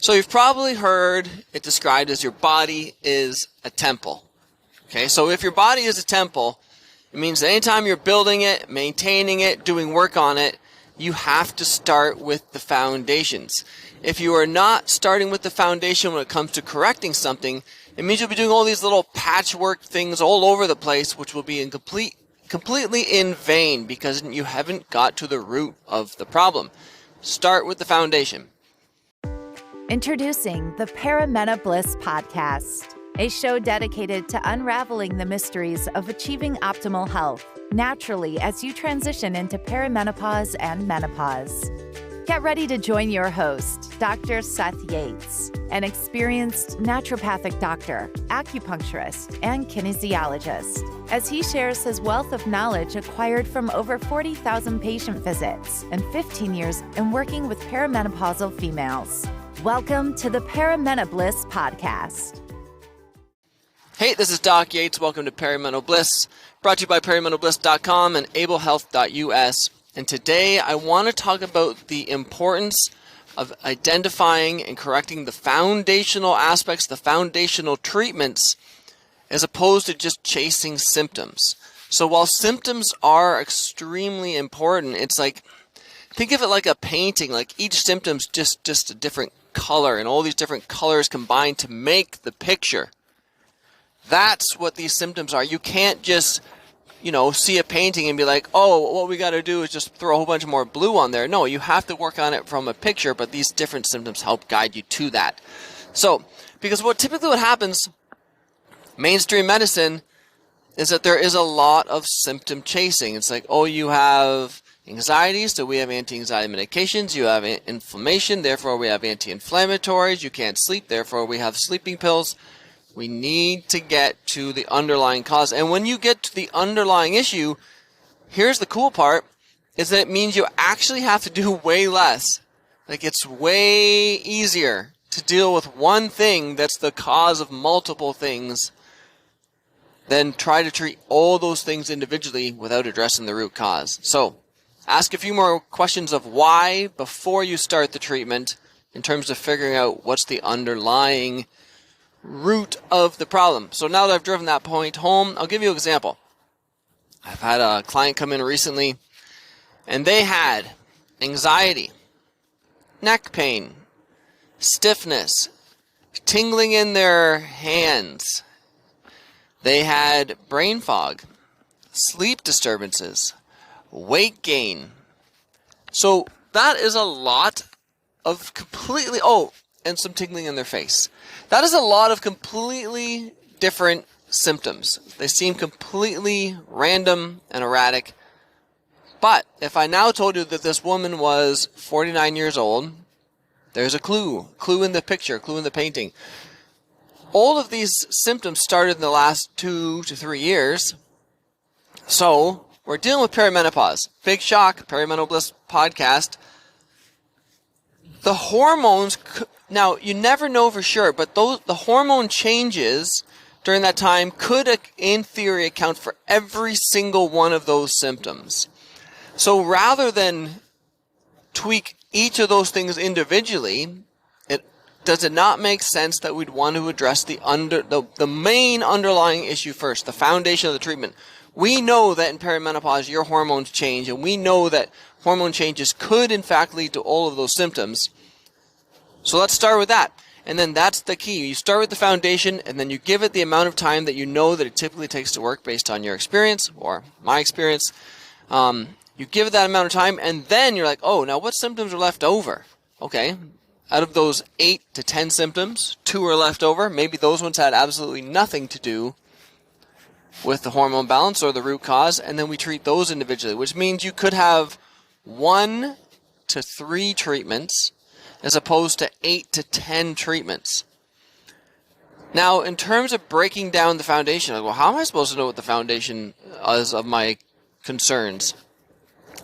So you've probably heard it described as your body is a temple. Okay, so if your body is a temple, it means that anytime you're building it, maintaining it, doing work on it, you have to start with the foundations. If you are not starting with the foundation when it comes to correcting something, it means you'll be doing all these little patchwork things all over the place, which will be completely in vain because you haven't got to the root of the problem. Start with the foundation. Introducing the Paramena Bliss Podcast, a show dedicated to unraveling the mysteries of achieving optimal health naturally as you transition into perimenopause and menopause. Get ready to join your host, Dr. Seth Yates, an experienced naturopathic doctor, acupuncturist, and kinesiologist, as he shares his wealth of knowledge acquired from over 40,000 patient visits and 15 years in working with perimenopausal females. Welcome to the Paramena Bliss Podcast. Hey, this is Doc Yates. Welcome to Paramena Bliss, brought to you by PerimentalBliss.com and ablehealth.us. And today I want to talk about the importance of identifying and correcting the foundational aspects, the foundational treatments, as opposed to just chasing symptoms. So while symptoms are extremely important, it's like, think of it like a painting, like each symptom's just a different color, and all these different colors combine to make the picture. That's what these symptoms are. You can't just, see a painting and be like, oh, what we got to do is just throw a whole bunch more blue on there. No, you have to work on it from a picture, but these different symptoms help guide you to that. So, because typically what happens, mainstream medicine, is that there is a lot of symptom chasing. It's like, oh, you have anxiety, so we have anti-anxiety medications. You have inflammation, therefore we have anti-inflammatories. You can't sleep, therefore we have sleeping pills. We need to get to the underlying cause. And when you get to the underlying issue, here's the cool part, is that it means you actually have to do way less. Like, it's way easier to deal with one thing that's the cause of multiple things than try to treat all those things individually without addressing the root cause. So, ask a few more questions of why before you start the treatment in terms of figuring out what's the underlying root of the problem. So now that I've driven that point home, I'll give you an example. I've had a client come in recently, and they had anxiety, neck pain, stiffness, tingling in their hands. They had brain fog, sleep disturbances, weight gain. So that is a lot of and some tingling in their face. That is a lot of completely different symptoms. They seem completely random and erratic. But if I now told you that this woman was 49 years old, there's a clue in the picture, clue in the painting. All of these symptoms started in the last 2 to 3 years. So we're dealing with perimenopause. Big shock, Perimental Bliss Podcast. The hormones, now you never know for sure, but the hormone changes during that time could, in theory, account for every single one of those symptoms. So rather than tweak each of those things individually, does it not make sense that we'd want to address the main underlying issue first, the foundation of the treatment? We know that in perimenopause your hormones change, and we know that hormone changes could in fact lead to all of those symptoms. So let's start with that. And then that's the key. You start with the foundation, and then you give it the amount of time that you know that it typically takes to work based on your experience, or my experience. You give it that amount of time, and then you're like, oh, now what symptoms are left over? Okay, out of those 8 to 10 symptoms, 2 are left over. Maybe those ones had absolutely nothing to do with the hormone balance or the root cause, and then we treat those individually, which means you could have 1 to 3 treatments as opposed to 8 to 10 treatments. Now, in terms of breaking down the foundation, well, how am I supposed to know what the foundation is of my concerns?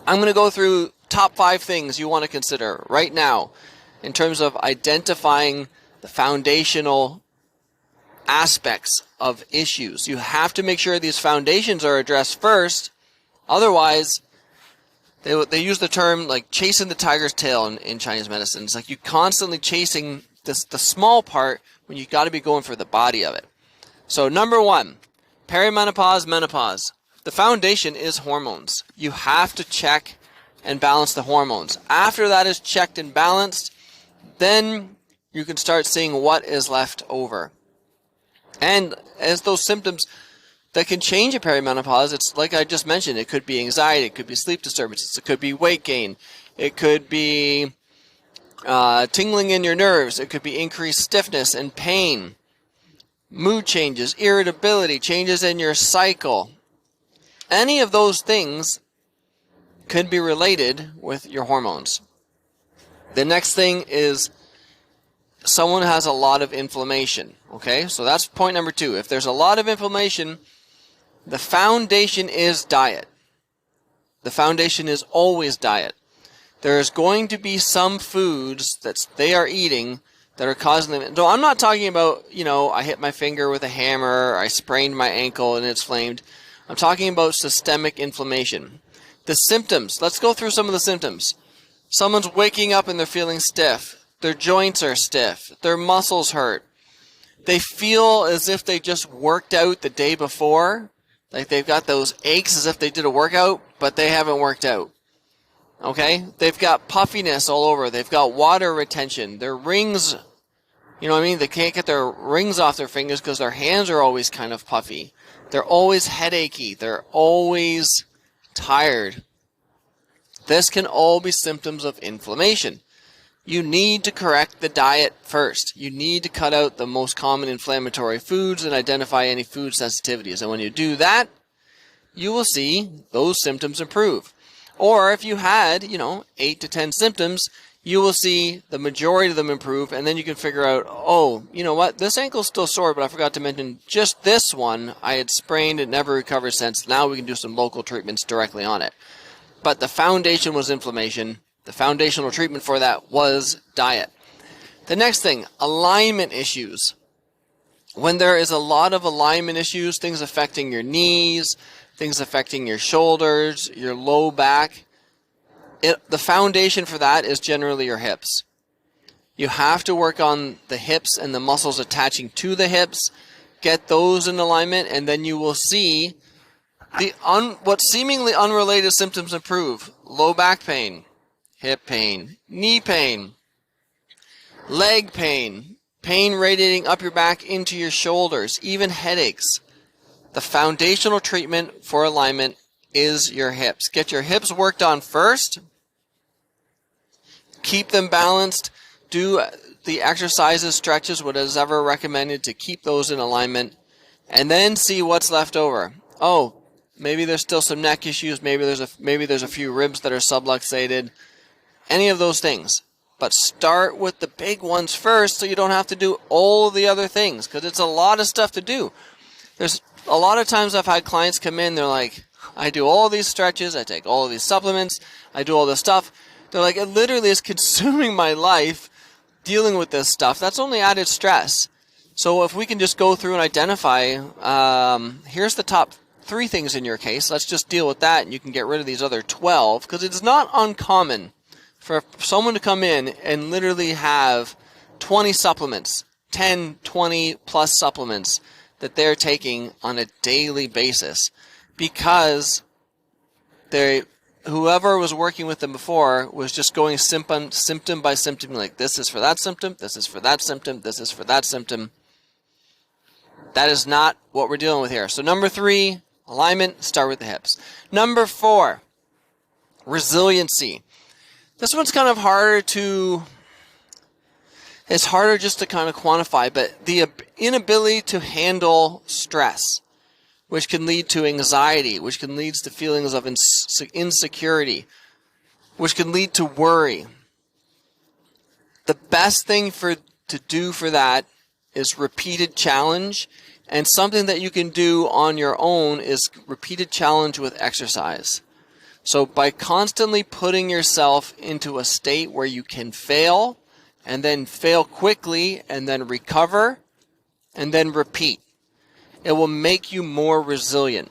I'm going to go through top 5 things you want to consider right now in terms of identifying the foundational aspects of issues. You have to make sure these foundations are addressed first. Otherwise, they use the term like chasing the tiger's tail in Chinese medicine. It's like you're constantly chasing the small part when you got to be going for the body of it. So number 1, perimenopause, menopause. The foundation is hormones. You have to check and balance the hormones. After that is checked and balanced, then you can start seeing what is left over. And as those symptoms that can change at perimenopause, it's like I just mentioned, it could be anxiety, it could be sleep disturbances, it could be weight gain, it could be tingling in your nerves, it could be increased stiffness and pain, mood changes, irritability, changes in your cycle. Any of those things could be related with your hormones. The next thing is someone has a lot of inflammation. Okay, so that's point number 2. If there's a lot of inflammation, the foundation is diet. The foundation is always diet. There's going to be some foods that they are eating that are causing them. No, I'm not talking about, I hit my finger with a hammer, I sprained my ankle and it's inflamed. I'm talking about systemic inflammation. The symptoms, let's go through some of the symptoms. Someone's waking up and they're feeling stiff. Their joints are stiff. Their muscles hurt. They feel as if they just worked out the day before. Like they've got those aches as if they did a workout, but they haven't worked out. Okay? They've got puffiness all over. They've got water retention. Their rings, they can't get their rings off their fingers because their hands are always kind of puffy. They're always headachy. They're always tired. This can all be symptoms of inflammation. You need to correct the diet first. You need to cut out the most common inflammatory foods and identify any food sensitivities. And when you do that, you will see those symptoms improve. Or if you had, 8 to 10 symptoms, you will see the majority of them improve, and then you can figure out, oh, you know what, this ankle's still sore, but I forgot to mention just this one I had sprained and never recovered since. Now we can do some local treatments directly on it. But the foundation was inflammation. The foundational treatment for that was diet. The next thing, alignment issues. When there is a lot of alignment issues, things affecting your knees, things affecting your shoulders, your low back, the foundation for that is generally your hips. You have to work on the hips and the muscles attaching to the hips, get those in alignment, and then you will see what seemingly unrelated symptoms improve. Low back pain, hip pain, knee pain, leg pain, pain radiating up your back into your shoulders, even headaches. The foundational treatment for alignment is your hips. Get your hips worked on first. Keep them balanced. Do the exercises, stretches, whatever recommended to keep those in alignment. And then see what's left over. Oh, maybe there's still some neck issues. Maybe there's a few ribs that are subluxated. Any of those things. But start with the big ones first so you don't have to do all of the other things, because it's a lot of stuff to do. There's a lot of times I've had clients come in, they're like, I do all these stretches, I take all of these supplements, I do all this stuff. They're like, it literally is consuming my life dealing with this stuff. That's only added stress. So if we can just go through and identify, here's the top 3 things in your case, let's just deal with that and you can get rid of these other 12, because it's not uncommon for someone to come in and literally have 20 supplements, 10, 20 plus supplements that they're taking on a daily basis, because whoever was working with them before was just going symptom by symptom, like this is for that symptom, this is for that symptom, this is for that symptom. That is not what we're dealing with here. So number 3, alignment, start with the hips. Number 4, resiliency. This one's kind of it's harder just to kind of quantify, but the inability to handle stress, which can lead to anxiety, which can lead to feelings of insecurity, which can lead to worry. The best thing to do for that is repeated challenge, and something that you can do on your own is repeated challenge with exercise. So by constantly putting yourself into a state where you can fail, and then fail quickly, and then recover, and then repeat, it will make you more resilient.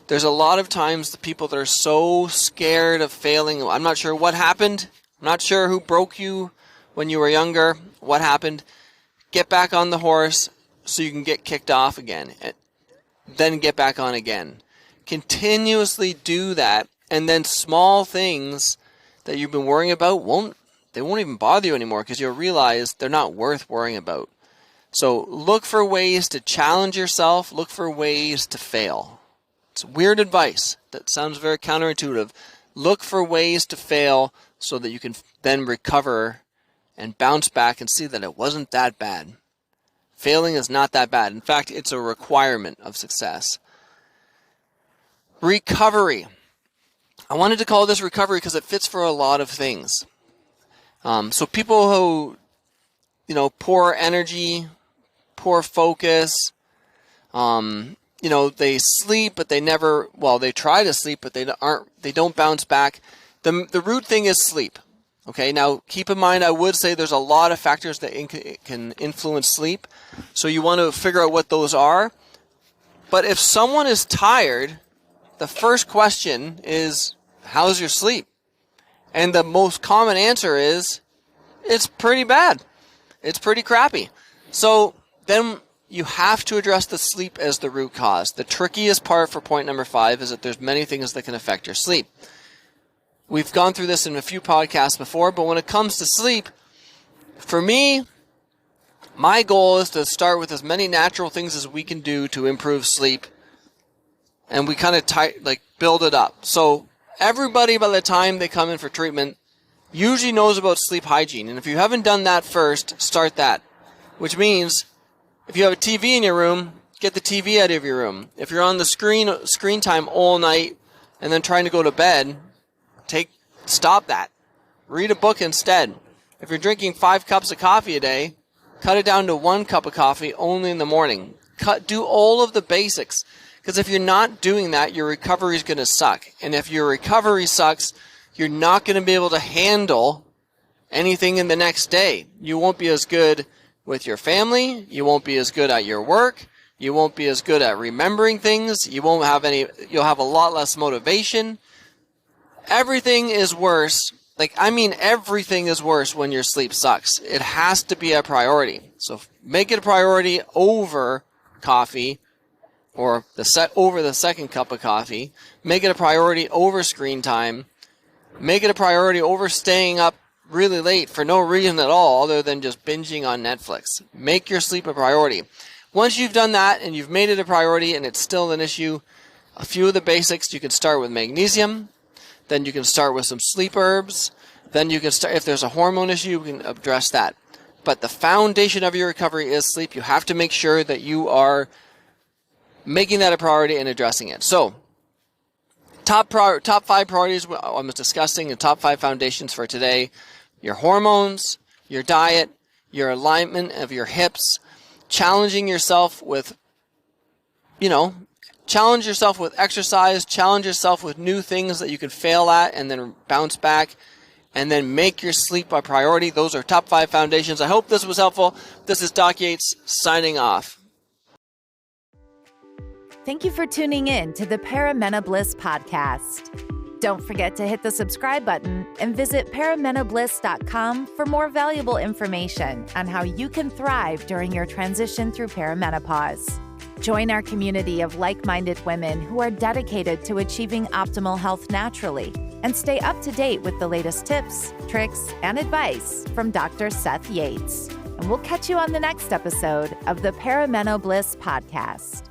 There's a lot of times the people that are so scared of failing, I'm not sure what happened, I'm not sure who broke you when you were younger, what happened? Get back on the horse so you can get kicked off again. Then get back on again. Continuously do that, and then small things that you've been worrying about won't even bother you anymore, because you'll realize they're not worth worrying about. So look for ways to challenge yourself. Look for ways to fail. It's weird advice. That sounds very counterintuitive. Look for ways to fail so that you can then recover and bounce back and see that it wasn't that bad. Failing is not that bad. In fact, it's a requirement of success. Recovery. I wanted to call this recovery because it fits for a lot of things. So people who, poor energy, poor focus, they sleep, but they try to sleep, but they don't bounce back. The root thing is sleep. Okay, now keep in mind, I would say there's a lot of factors that can influence sleep. So you want to figure out what those are. But if someone is tired, the first question is, how's your sleep? And the most common answer is, it's pretty bad. It's pretty crappy. So then you have to address the sleep as the root cause. The trickiest part for point number 5 is that there's many things that can affect your sleep. We've gone through this in a few podcasts before, but when it comes to sleep, for me, my goal is to start with as many natural things as we can do to improve sleep, and we kind of build it up. So everybody, by the time they come in for treatment, usually knows about sleep hygiene. And if you haven't done that first, start that. Which means, if you have a TV in your room, get the TV out of your room. If you're on the screen time all night and then trying to go to bed, stop that. Read a book instead. If you're drinking 5 cups of coffee a day, cut it down to 1 cup of coffee only in the morning. Do all of the basics. Because if you're not doing that, your recovery is going to suck. And if your recovery sucks, you're not going to be able to handle anything in the next day. You won't be as good with your family. You won't be as good at your work. You won't be as good at remembering things. You'll have a lot less motivation. Everything is worse. Everything is worse when your sleep sucks. It has to be a priority. So make it a priority over coffee, or over the second cup of coffee. Make it a priority over screen time. Make it a priority over staying up really late for no reason at all other than just binging on Netflix. Make your sleep a priority. Once you've done that and you've made it a priority and it's still an issue, a few of the basics, you can start with magnesium. Then you can start with some sleep herbs. Then you can start, if there's a hormone issue, you can address that. But the foundation of your recovery is sleep. You have to make sure that you are making that a priority and addressing it. So, top 5 priorities I was discussing, and top 5 foundations for today: your hormones, your diet, your alignment of your hips, challenging yourself with, challenge yourself with exercise, challenge yourself with new things that you can fail at and then bounce back, and then make your sleep a priority. Those are top 5 foundations. I hope this was helpful. This is Doc Yates signing off. Thank you for tuning in to the Paramena Bliss podcast. Don't forget to hit the subscribe button and visit paramenobliss.com for more valuable information on how you can thrive during your transition through perimenopause. Join our community of like-minded women who are dedicated to achieving optimal health naturally, and stay up to date with the latest tips, tricks, and advice from Dr. Seth Yates. And we'll catch you on the next episode of the Paramena Bliss podcast.